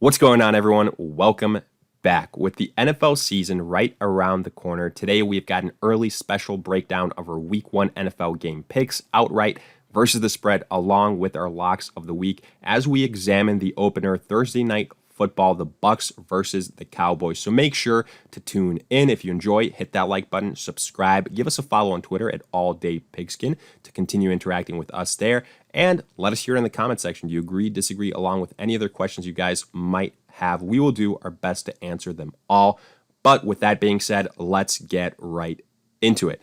What's going on, everyone? Welcome back. With the NFL season right around the corner, today we've got an early special breakdown of our Week 1 NFL game picks, outright versus the spread, along with our locks of the week as we examine the opener Thursday night football, the Bucs versus the Cowboys. So make sure to tune in. If you enjoy, hit that like button, subscribe, give us a follow on Twitter at alldaypigskin to continue interacting with us there, and let us hear it in the comment section. Do you agree, disagree, along with any other questions you guys might have? We will do our best to answer them all. But with that being said, let's get right into it.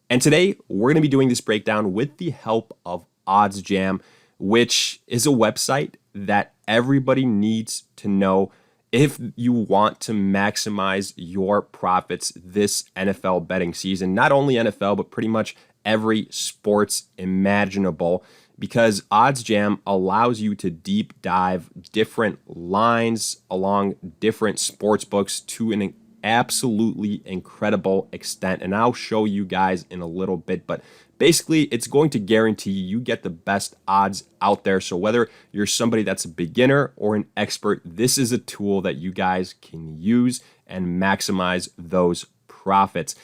And today, we're going to be doing this breakdown with the help of OddsJam, which is a website that everybody needs to know if you want to maximize your profits this NFL betting season. Not only NFL, but pretty much every sports imaginable, because OddsJam allows you to deep dive different lines along different sports books to an absolutely incredible extent. And I'll show you guys in a little bit, but basically it's going to guarantee you get the best odds out there. So whether you're somebody that's a beginner or an expert, this is a tool that you guys can use and maximize those profits.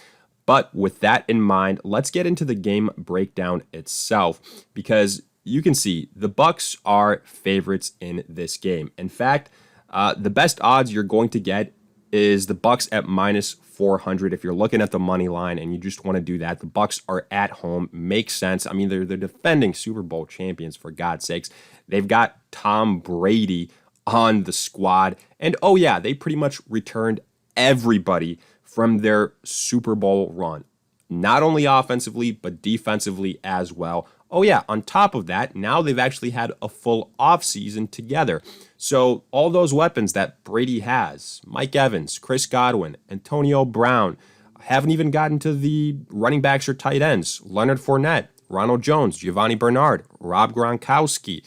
But with that in mind, let's get into the game breakdown itself, because you can see the Bucs are favorites in this game. In fact, the best odds you're going to get is the Bucs at minus 400. If you're looking at the money line and you just want to do that, the Bucs are at home. Makes sense. I mean, they're defending Super Bowl champions, for God's sakes. They've got Tom Brady on the squad. And oh yeah, they pretty much returned everybody from their Super Bowl run. Not only offensively, but defensively as well. Oh yeah, on top of that, now they've actually had a full offseason together. So all those weapons that Brady has, Mike Evans, Chris Godwin, Antonio Brown, haven't even gotten to the running backs or tight ends. Leonard Fournette, Ronald Jones, Giovanni Bernard, Rob Gronkowski,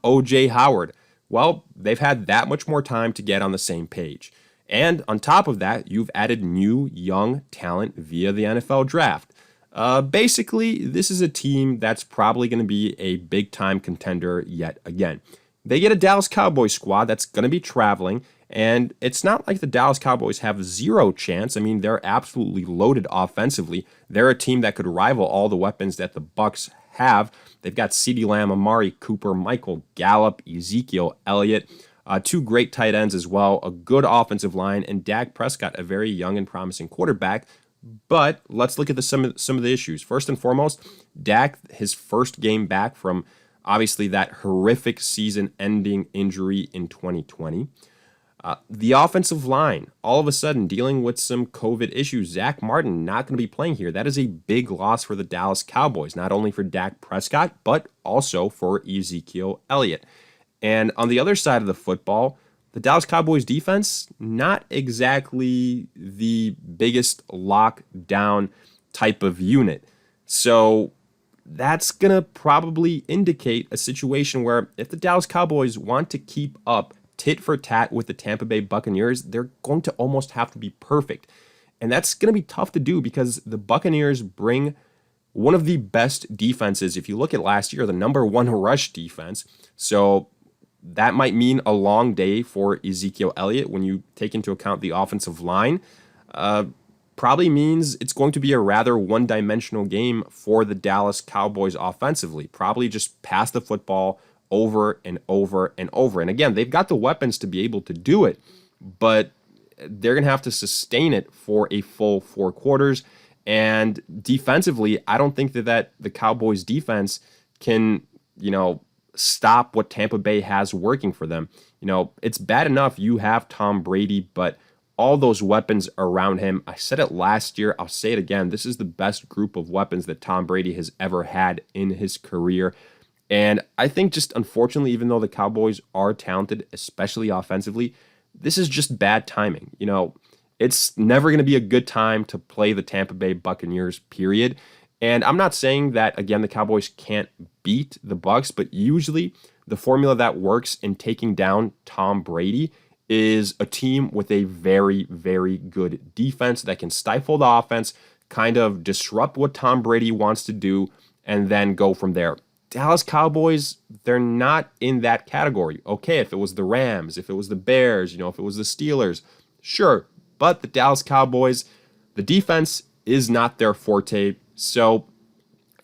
O.J. Howard. Well, they've had that much more time to get on the same page. And on top of that, you've added new young talent via the NFL draft. Basically, this is a team that's probably going to be a big-time contender yet again. They get a Dallas Cowboys squad that's going to be traveling, and it's not like the Dallas Cowboys have zero chance. I mean, they're absolutely loaded offensively. They're a team that could rival all the weapons that the Bucs have. They've got CeeDee Lamb, Amari Cooper, Michael Gallup, Ezekiel Elliott, two great tight ends as well, a good offensive line, and Dak Prescott, a very young and promising quarterback. But let's look at some of the issues. First and foremost, Dak, his first game back from obviously that horrific season-ending injury in 2020. The offensive line, all of a sudden dealing with some COVID issues. Zach Martin not going to be playing here. That is a big loss for the Dallas Cowboys, not only for Dak Prescott, but also for Ezekiel Elliott. And on the other side of the football, the Dallas Cowboys defense, not exactly the biggest lockdown type of unit. So that's going to probably indicate a situation where if the Dallas Cowboys want to keep up tit for tat with the Tampa Bay Buccaneers, they're going to almost have to be perfect. And that's going to be tough to do because the Buccaneers bring one of the best defenses. If you look at last year, the number one rush defense. So that might mean a long day for Ezekiel Elliott when you take into account the offensive line. Probably means it's going to be a rather one-dimensional game for the Dallas Cowboys offensively. Probably just pass the football over and over and over. And again, they've got the weapons to be able to do it, but they're going to have to sustain it for a full 4 quarters. And defensively, I don't think that the Cowboys defense can, stop what Tampa Bay has working for them. It's bad enough you have Tom Brady, but all those weapons around him, I said it last year, I'll say it again, this is the best group of weapons that Tom Brady has ever had in his career. And I think just unfortunately, even though the Cowboys are talented, especially offensively, this is just bad timing. It's never going to be a good time to play the Tampa Bay Buccaneers, period. And I'm not saying that, again, the Cowboys can't beat the Bucs, but usually the formula that works in taking down Tom Brady is a team with a very, very good defense that can stifle the offense, kind of disrupt what Tom Brady wants to do, and then go from there. Dallas Cowboys, they're not in that category. Okay, if it was the Rams, if it was the Bears, if it was the Steelers, sure. But the Dallas Cowboys, the defense is not their forte. So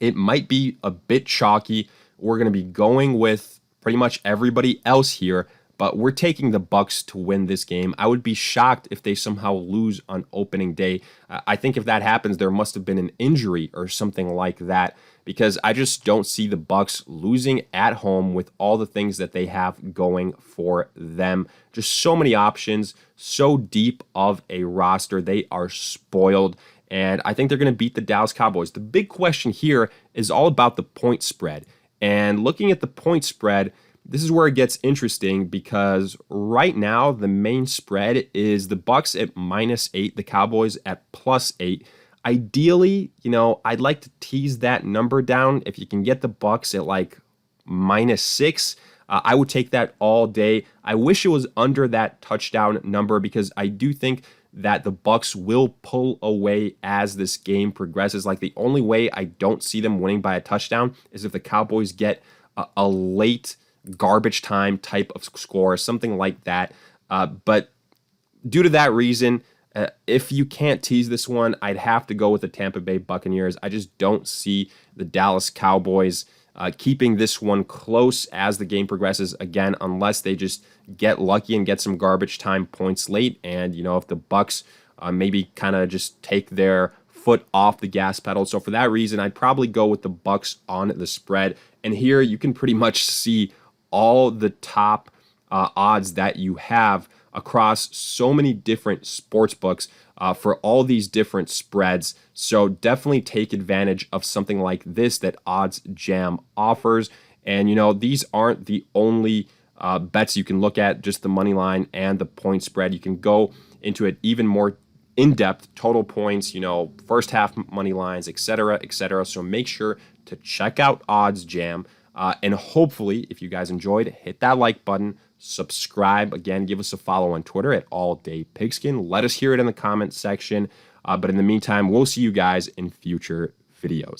it might be a bit chalky. We're going to be going with pretty much everybody else here, but we're taking the Bucs to win this game. I would be shocked if they somehow lose on opening day. I think if that happens, there must have been an injury or something like that, because I just don't see the Bucs losing at home with all the things that they have going for them. Just so many options, so deep of a roster. They are spoiled. And I think they're going to beat the Dallas Cowboys. The big question here is all about the point spread. And looking at the point spread, this is where it gets interesting, because right now the main spread is the Bucs at -8, the Cowboys at +8. Ideally, I'd like to tease that number down. If you can get the Bucs at like -6, I would take that all day. I wish it was under that touchdown number, because I do think that the Bucs will pull away as this game progresses. Like, the only way I don't see them winning by a touchdown is if the Cowboys get a late garbage time type of score, something like that. But due to that reason, if you can't tease this one, I'd have to go with the Tampa Bay Buccaneers. I just don't see the Dallas Cowboys keeping this one close as the game progresses, again, unless they just get lucky and get some garbage time points late. And, if the Bucs maybe kind of just take their foot off the gas pedal. So for that reason, I'd probably go with the Bucs on the spread. And here you can pretty much see all the top odds that you have across so many different sports books for all these different spreads. So definitely take advantage of something like this that OddsJam offers. And, these aren't the only bets you can look at, just the money line and the point spread. You can go into it even more in-depth, total points, first half money lines, etc., etc. So make sure to check out OddsJam. And hopefully, if you guys enjoyed, hit that like button, subscribe. Again, give us a follow on Twitter at AllDayPigskin. Let us hear it in the comments section. But in the meantime, we'll see you guys in future videos.